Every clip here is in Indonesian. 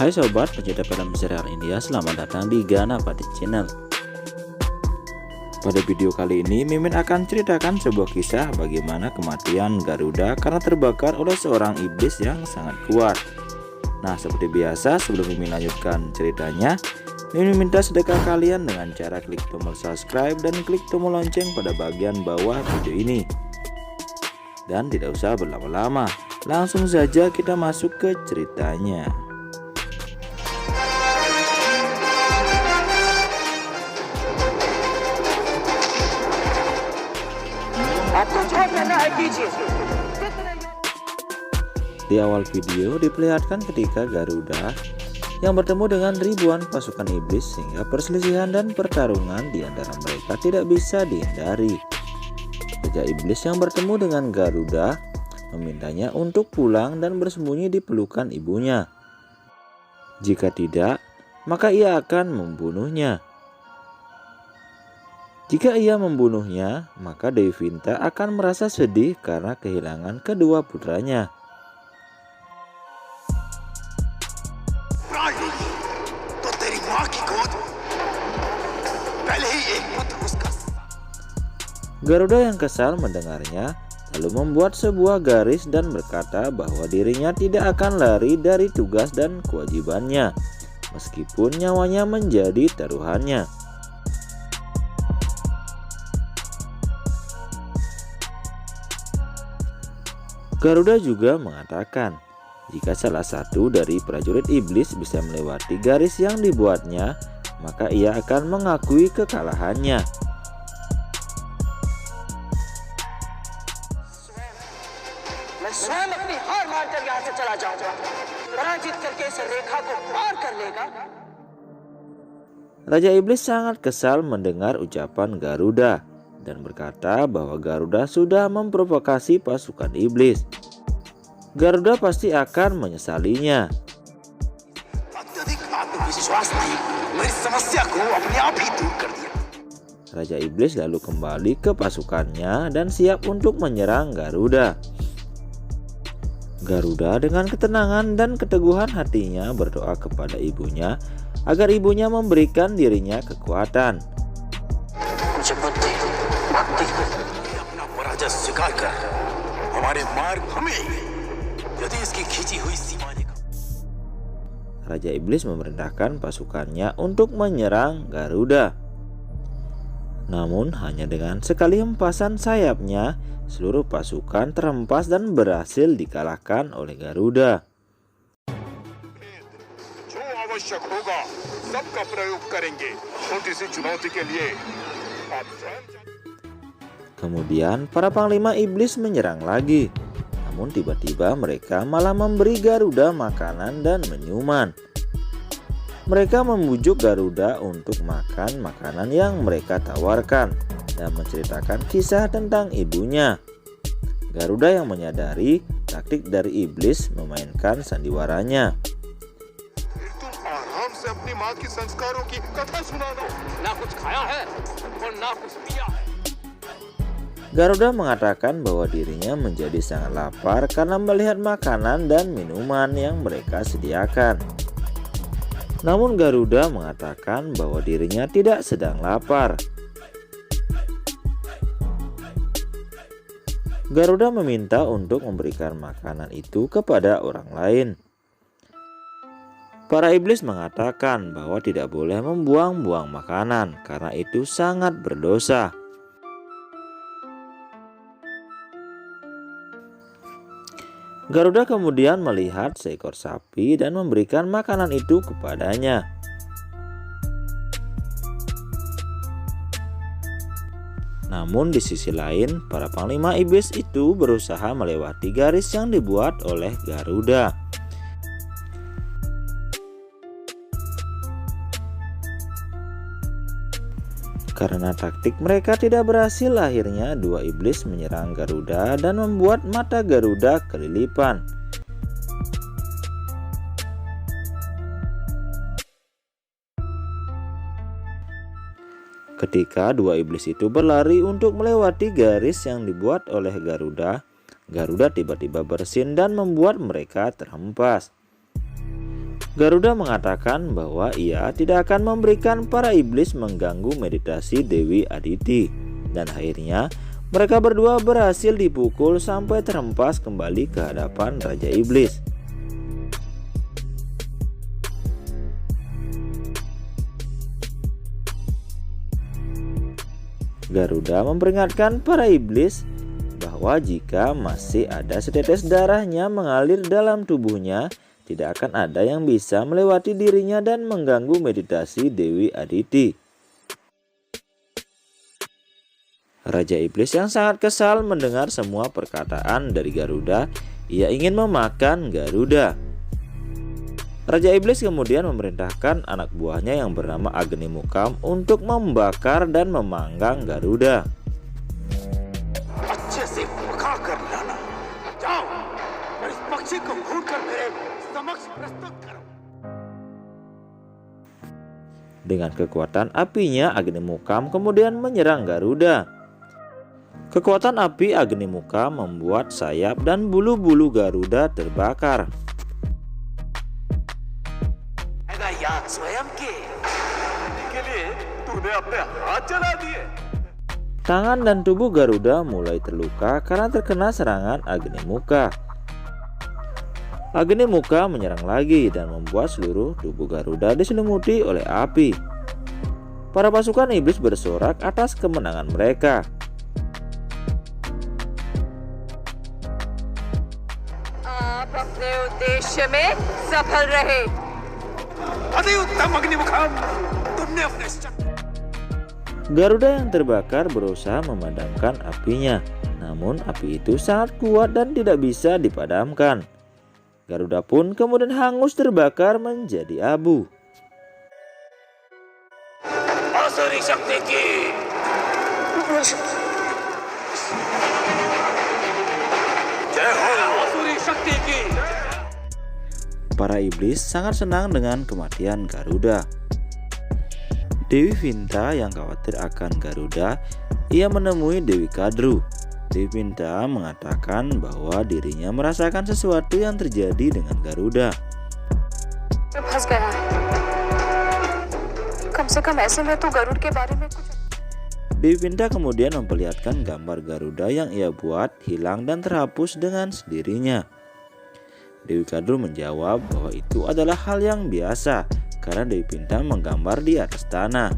Hai sobat pecinta film serial India, selamat datang di Ganapati Channel. Pada video kali ini Mimin akan ceritakan sebuah kisah bagaimana kematian Garuda karena terbakar oleh seorang iblis yang sangat kuat. Nah, seperti biasa sebelum Mimin lanjutkan ceritanya, Mimin minta sedekah kalian dengan cara klik tombol subscribe dan klik tombol lonceng pada bagian bawah video ini. Dan tidak usah berlama-lama, langsung saja kita masuk ke ceritanya. Di awal video diperlihatkan ketika Garuda yang bertemu dengan ribuan pasukan iblis sehingga perselisihan dan pertarungan di antara mereka tidak bisa dihindari. Raja iblis yang bertemu dengan Garuda memintanya untuk pulang dan bersembunyi di pelukan ibunya. Jika tidak, maka ia akan membunuhnya. Jika ia membunuhnya, maka Dewi Vinta akan merasa sedih karena kehilangan kedua putranya. Garuda yang kesal mendengarnya lalu membuat sebuah garis dan berkata bahwa dirinya tidak akan lari dari tugas dan kewajibannya meskipun nyawanya menjadi taruhannya. Garuda juga mengatakan, jika salah satu dari prajurit iblis bisa melewati garis yang dibuatnya, maka ia akan mengakui kekalahannya. Raja iblis sangat kesal mendengar ucapan Garuda dan berkata bahwa Garuda sudah memprovokasi pasukan iblis. Garuda pasti akan menyesalinya. Raja iblis lalu kembali ke pasukannya dan siap untuk menyerang Garuda. Garuda dengan ketenangan dan keteguhan hatinya berdoa kepada ibunya agar ibunya memberikan dirinya kekuatan. Raja iblis memerintahkan pasukannya untuk menyerang Garuda. Namun hanya dengan sekali hempasan sayapnya, seluruh pasukan terhempas dan berhasil dikalahkan oleh Garuda. Kemudian para panglima iblis menyerang lagi. Namun tiba-tiba mereka malah memberi Garuda makanan dan minuman. Mereka membujuk Garuda untuk makan makanan yang mereka tawarkan dan menceritakan kisah tentang ibunya. Garuda yang menyadari taktik dari iblis memainkan sandiwaranya. Garuda mengatakan bahwa dirinya menjadi sangat lapar karena melihat makanan dan minuman yang mereka sediakan. Namun Garuda mengatakan bahwa dirinya tidak sedang lapar. Garuda meminta untuk memberikan makanan itu kepada orang lain. Para iblis mengatakan bahwa tidak boleh membuang-buang makanan karena itu sangat berdosa. Garuda kemudian melihat seekor sapi dan memberikan makanan itu kepadanya. Namun di sisi lain, para panglima iblis itu berusaha melewati garis yang dibuat oleh Garuda. Karena taktik mereka tidak berhasil, akhirnya dua iblis menyerang Garuda dan membuat mata Garuda kelilipan. Ketika dua iblis itu berlari untuk melewati garis yang dibuat oleh Garuda, Garuda tiba-tiba bersin dan membuat mereka terhempas. Garuda mengatakan bahwa ia tidak akan memberikan para iblis mengganggu meditasi Dewi Aditi. Dan akhirnya mereka berdua berhasil dipukul sampai terhempas kembali ke hadapan Raja Iblis. Garuda memperingatkan para iblis bahwa jika masih ada setetes darahnya mengalir dalam tubuhnya, tidak akan ada yang bisa melewati dirinya dan mengganggu meditasi Dewi Aditi. Raja Iblis yang sangat kesal mendengar semua perkataan dari Garuda. Ia ingin memakan Garuda. Raja Iblis kemudian memerintahkan anak buahnya yang bernama Agni Mukam untuk membakar dan memanggang Garuda. Dengan kekuatan apinya, Agni Mukam kemudian menyerang Garuda. Kekuatan api Agni Mukam membuat sayap dan bulu-bulu Garuda terbakar. Tangan dan tubuh Garuda mulai terluka karena terkena serangan Agni Muka. Agni Muka menyerang lagi dan membuat seluruh tubuh Garuda diselimuti oleh api. Para pasukan iblis bersorak atas kemenangan mereka. Garuda yang terbakar berusaha memadamkan apinya, namun api itu sangat kuat dan tidak bisa dipadamkan. Garuda pun kemudian hangus terbakar menjadi abu. Para iblis sangat senang dengan kematian Garuda. Dewi Vinta yang khawatir akan Garuda, ia menemui Dewi Kadru. Dewi Vinta mengatakan bahwa dirinya merasakan sesuatu yang terjadi dengan Garuda. Dewi Vinta kemudian memperlihatkan gambar Garuda yang ia buat hilang dan terhapus dengan sendirinya. Dewi Kadru menjawab bahwa itu adalah hal yang biasa karena Dewi Vinta menggambar di atas tanah.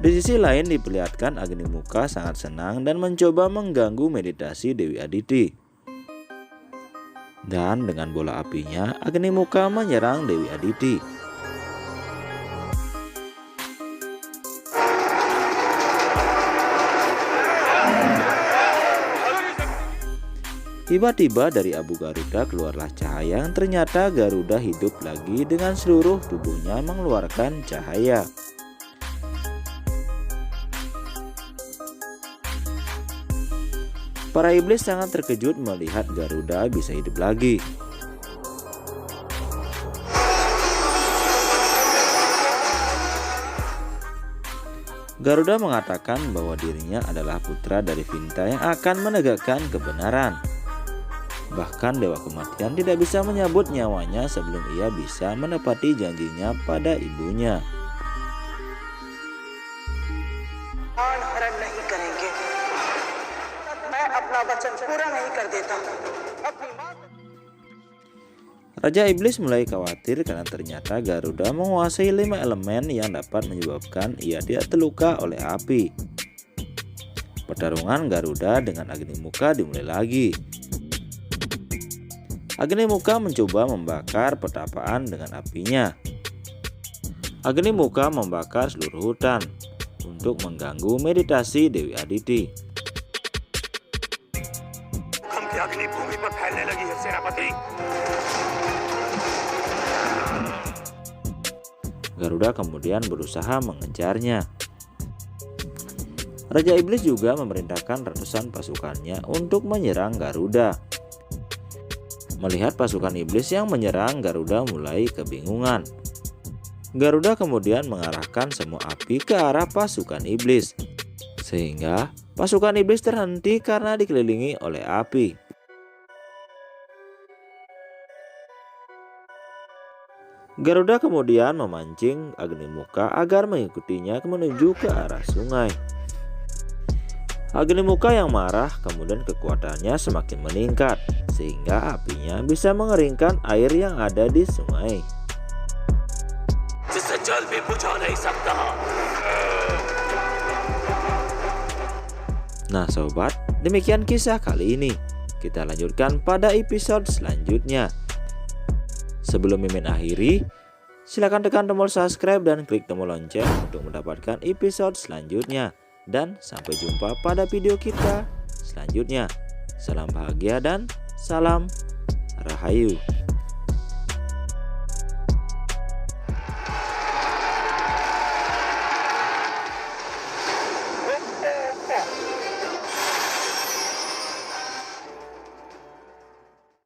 Di sisi lain diperlihatkan Agni Muka sangat senang dan mencoba mengganggu meditasi Dewi Aditi. Dan dengan bola apinya, Agni Muka menyerang Dewi Aditi. Tiba-tiba dari abu Garuda keluarlah cahaya yang ternyata Garuda hidup lagi dengan seluruh tubuhnya mengeluarkan cahaya. Para iblis sangat terkejut melihat Garuda bisa hidup lagi. Garuda mengatakan bahwa dirinya adalah putra dari Vinta yang akan menegakkan kebenaran. Bahkan Dewa Kematian tidak bisa menyabut nyawanya sebelum ia bisa menepati janjinya pada ibunya. Raja Iblis mulai khawatir karena ternyata Garuda menguasai 5 elemen yang dapat menyebabkan ia tidak terluka oleh api. Pertarungan Garuda dengan Agni Muka dimulai lagi. Agni Muka mencoba membakar pertapaan dengan apinya. Agni Muka membakar seluruh hutan untuk mengganggu meditasi Dewi Aditi. Garuda kemudian berusaha mengejarnya. Raja Iblis juga memerintahkan ratusan pasukannya untuk menyerang Garuda. Melihat pasukan iblis yang menyerang, Garuda mulai kebingungan. Garuda kemudian mengarahkan semua api ke arah pasukan iblis, sehingga pasukan iblis terhenti karena dikelilingi oleh api. Garuda kemudian memancing Agni Muka agar mengikutinya menuju ke arah sungai. Agni Muka yang marah kemudian kekuatannya semakin meningkat sehingga apinya bisa mengeringkan air yang ada di sungai. Nah sobat, demikian kisah kali ini. Kita lanjutkan pada episode selanjutnya. Sebelum Mimin akhiri, silakan tekan tombol subscribe dan klik tombol lonceng untuk mendapatkan episode selanjutnya. Dan sampai jumpa pada video kita selanjutnya. Salam bahagia dan salam Rahayu.